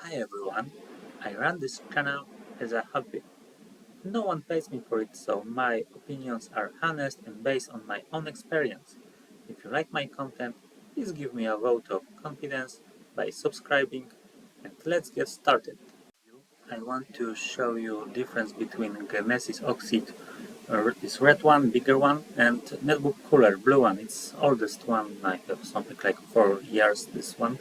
Hi everyone, I run this channel as a hobby. No one pays me for it, so my opinions are honest and based on my own experience. If you like my content, please give me a vote of confidence by subscribing, and let's get started. I want to show you difference between Genesis Oxid, this red one, bigger one, and Netbook cooler, blue one. It's oldest one, I have something like 4 years, this one.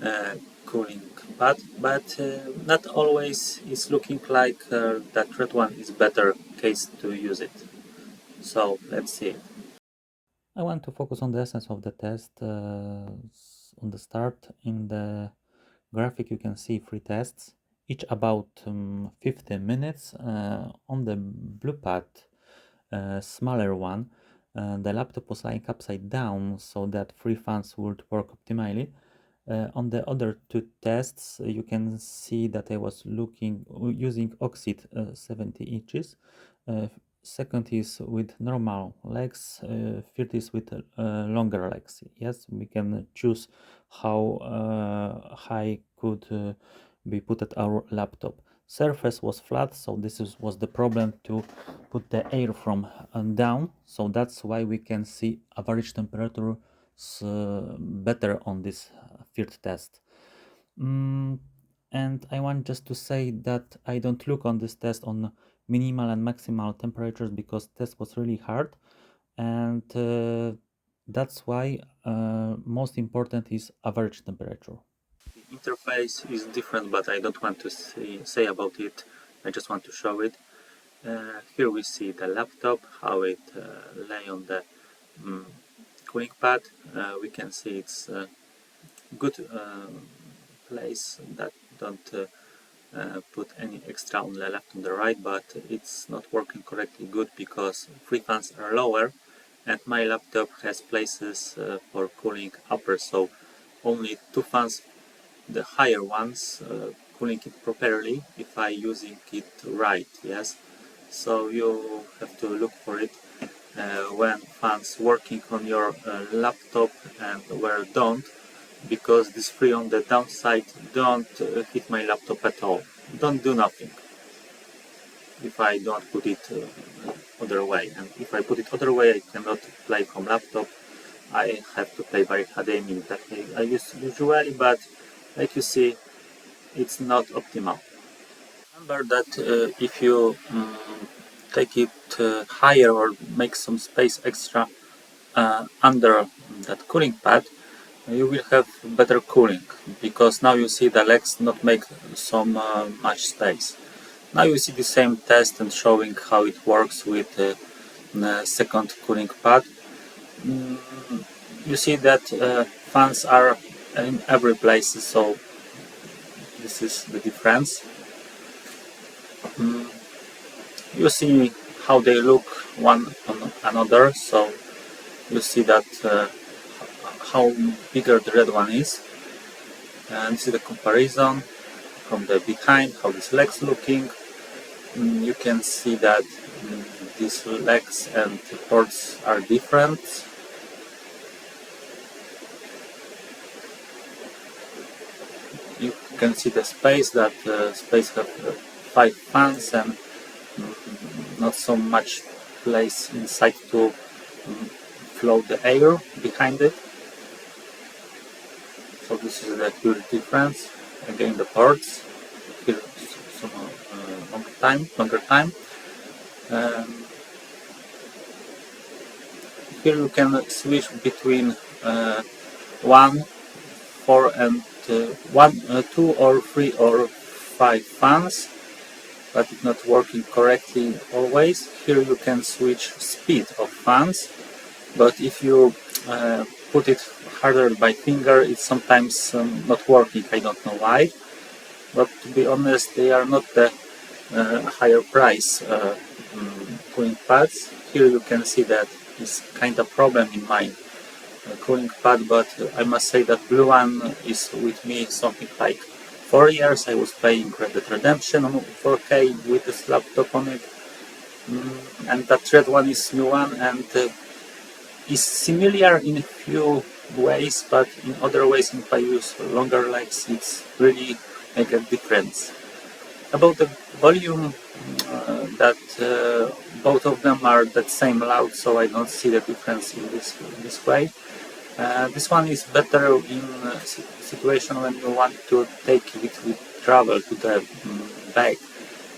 uh, cooling pad, but not always is looking like that red one is better case to use it. So let's see it. I want to focus on the essence of the test. On the start, in the graphic, you can see 3 tests, each about 50 minutes. On the blue pad, smaller one, the laptop was lying upside down so that 3 fans would work optimally. On the other 2 tests, you can see that I was using Oxid 70 inches. Uh, Second is with normal legs, third is with longer legs. Yes, we can choose how high could be put at our laptop. Surface was flat, so was the problem to put the air from down. So that's why we can see average temperature better on this third test. Mm, and I want just to say that I don't look on this test on minimal and maximal temperatures because test was really hard, and that's why most important is average temperature. The interface is different, but I don't want to say about it. I just want to show it. Here we see the laptop, how it lay on the mm, cooling pad. We can see it's good place that don't put any extra on the left and the right, but it's not working correctly good because 3 fans are lower and my laptop has places for cooling upper, so only 2 fans, the higher ones, cooling it properly if I using it right. Yes, so you have to look for it when fans working on your laptop and where don't, because this free on the downside don't hit my laptop at all. Don't do nothing if I don't put it other way, and if I put it other way I cannot play from laptop. I have to play by HDMI that I use usually, but like you see it's not optimal. Remember that if you take it higher or make some space extra under that cooling pad, you will have better cooling, because now you see the legs not make so much space. Now you see the same test and showing how it works with the second cooling pad. Mm, you see that fans are in every place, so this is the difference. Mm, you see how they look one on another, so you see that how bigger the red one is, and see the comparison from the behind, how this legs looking. You can see that these legs and ports are different. You can see the space, that space have 5 fans and not so much place inside to flow the air behind it. So this is the huge difference. Again, the ports here some longer time. Um, Here you can switch between 1, 4 and 2 or 3 or 5 fans, but it's not working correctly always. Here you can switch speed of fans, but if you put it harder by finger, it's sometimes not working. I don't know why, but to be honest, they are not the higher price cooling pads. Here you can see that is kind of problem in my cooling pad, but I must say that blue one is with me something like 4 years. I was playing Red Dead Redemption on 4K with this laptop on it, and that red one is new one, and is similar in a few ways, but in other ways, if I use longer legs, it's really make a difference. About the volume, that both of them are that same loud, so I don't see the difference in this way. This one is better in situation when you want to take it with travel to the bag,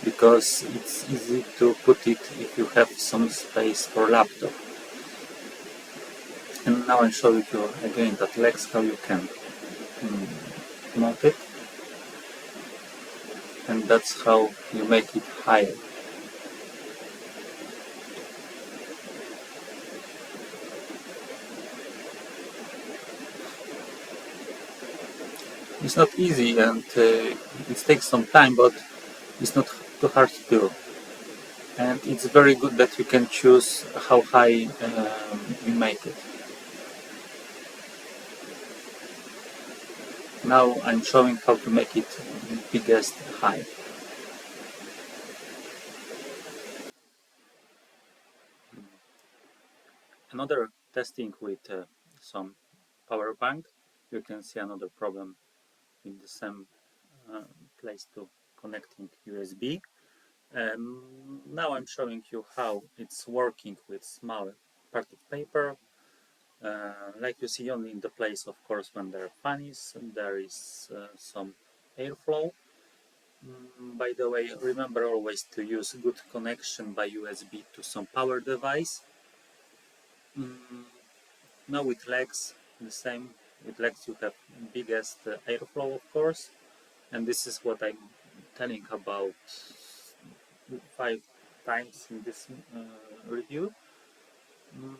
because it's easy to put it if you have some space for laptop. And now I'm showing you again that legs, how you can mount it, and that's how you make it higher. It's not easy, and it takes some time, but it's not too hard to do. And it's very good that you can choose how high you make it. Now I'm showing how to make it biggest high. Another testing with some power bank. You can see another problem in the same uh, place to connecting USB. Now I'm showing you how it's working with small part of paper. Like you see only in the place, of course, when there are fan is, there is some airflow. By the way, remember always to use good connection by USB to some power device. Now with legs, the same. With legs you have biggest airflow, of course, and this is what I'm telling about 5 times in this review. Mm,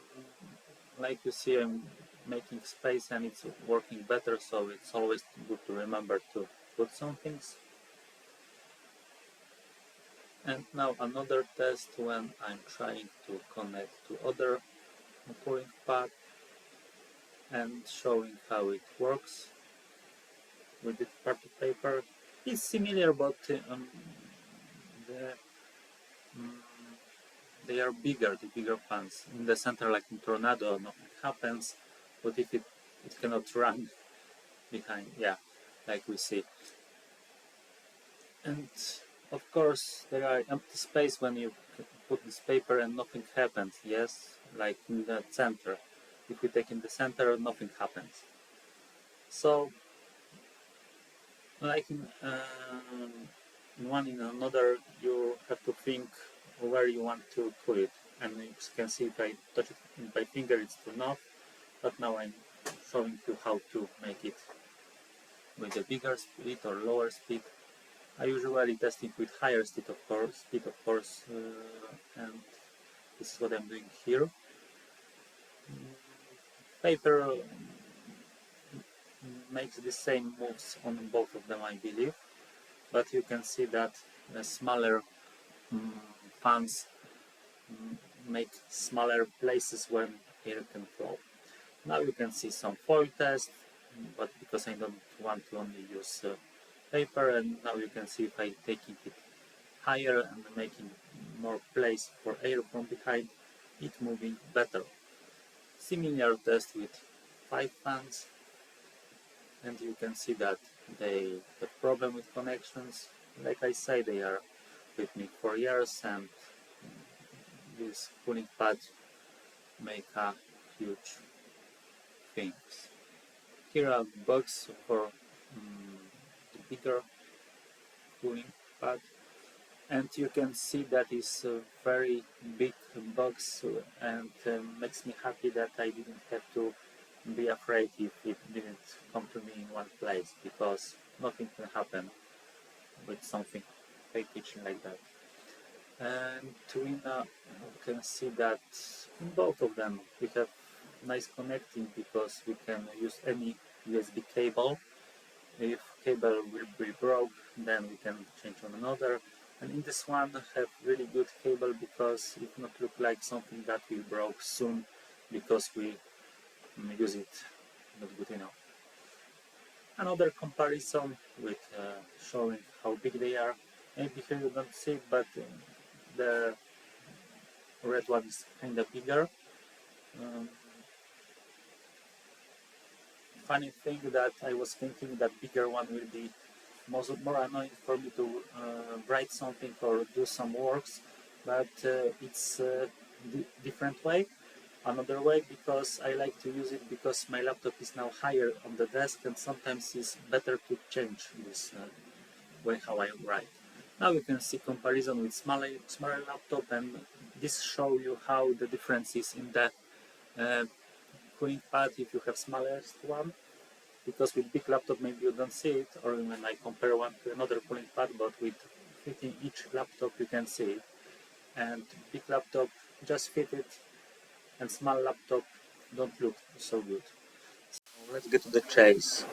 like you see, I'm making space and it's working better, so it's always good to remember to put some things. And now another test when I'm trying to connect to other cooling pad and showing how it works with this part of paper. It's similar, but the, um, they are bigger, the bigger fans. In the center, like in Tornado, nothing happens, but if it cannot run behind, yeah, like we see. And of course, there are empty space when you put this paper and nothing happens, yes, like in the center. If we take in the center, nothing happens. So, like in one in another, you have to think where you want to put it. And you can see if I touch it by finger, it's turned off. But now I'm showing you how to make it with a bigger speed or lower speed. I usually test it with higher speed of course, and this is what I'm doing here. Paper makes the same moves on both of them, I believe, but you can see that the smaller fans make smaller places when air can flow. Now you can see some foil test, but because I don't want to only use paper, and now you can see if I taking it higher and making more place for air from behind, it moving better. Similar test with 5 fans, and you can see that they have problem with connections. Like I say, they are with me for years, and this cooling pad make a huge things. Here are bugs for the bigger cooling pad, and you can see that is a very big box, and makes me happy that I didn't have to be afraid if it didn't come to me in one place, because nothing can happen with something packaging like that. And Twina, you can see that in both of them we have nice connecting, because we can use any USB cable. If cable will be broke, then we can change on another. And in this one have really good cable, because it not look like something that will broke soon because we use it not good enough. Another comparison with showing how big they are. Maybe here you don't see it, but the red one is kind of bigger. Um, Funny thing that I was thinking that bigger one will be more annoying for me to write something or do some works, but it's different way. Another way, because I like to use it because my laptop is now higher on the desk, and sometimes it's better to change this way how I write. Now you can see comparison with smaller laptop, and this show you how the difference is in the uh, cooling pad if you have smallest one, because with big laptop maybe you don't see it, or when I compare one to another cooling pad, but with fitting each laptop you can see it. And big laptop just fit it, and small laptop don't look so good. So let's get to the chase.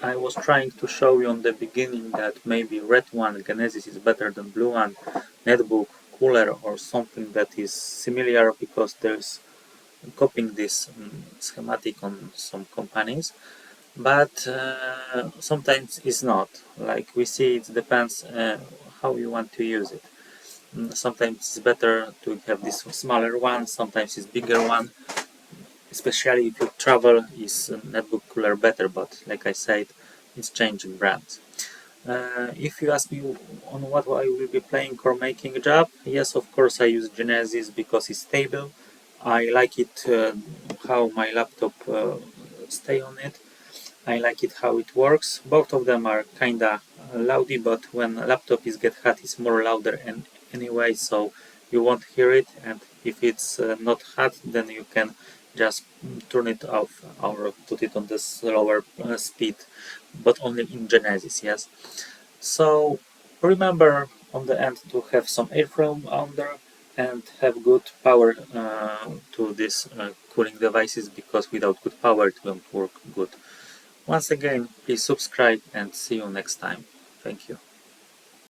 I was trying to show you on the beginning that maybe red one Genesis is better than blue one Netbook, cooler, or something that is similar, because there's copying this schematic on some companies, but sometimes it's not. Like we see, it depends how you want to use it. Sometimes it's better to have this smaller one, sometimes it's bigger one, especially if you travel. Is Netbook cooler better, but like I said, it's changing brands. If you ask me on what I will be playing or making a job, yes, of course I use Genesis because it's stable. I like it how my laptop stay on it. I like it how it works. Both of them are kinda loudy, but when a laptop is get hot, it's more louder and anyway, so you won't hear it. And if it's not hot, then you can just turn it off or put it on the slower speed, but only in Genesis, yes. So remember on the end to have some airflow under and have good power to these cooling devices, because without good power it won't work good. Once again, please subscribe and see you next time. Thank you.